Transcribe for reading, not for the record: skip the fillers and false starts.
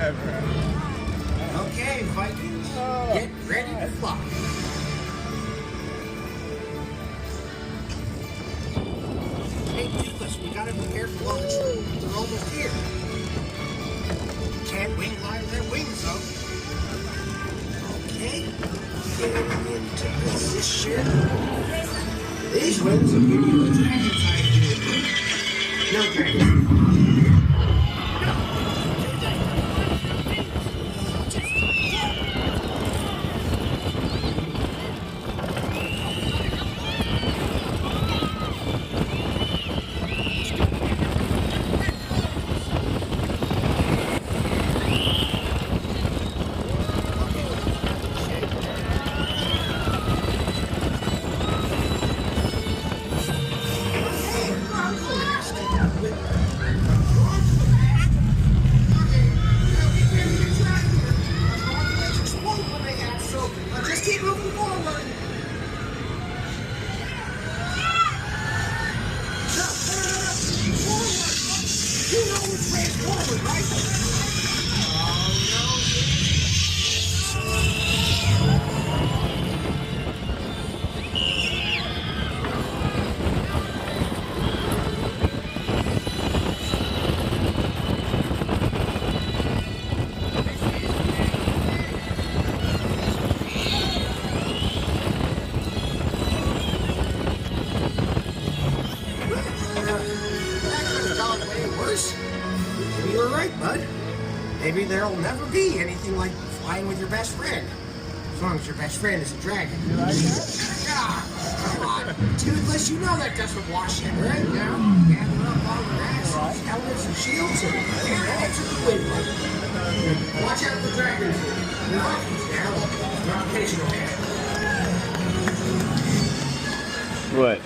Okay, Vikings, get ready to fly. Hey, Toothless, we gotta prepare for launch. We're almost here. Can't wing lie with their wings, though. Okay, getting into position. These wings will give you a dragon-sized view. No dragon. Just keep moving forward. No. Forward. You know which way is forward, right? Maybe you were right, bud. Maybe there'll never be anything like flying with your best friend. As long as your best friend is a dragon. You like that? God, come on. Toothless, you know that doesn't wash it, right? Now, gather up all the axes, helmets, and shields, and air heads of the wind. Watch out for dragons. The Vikings now. Not occasional hand. What?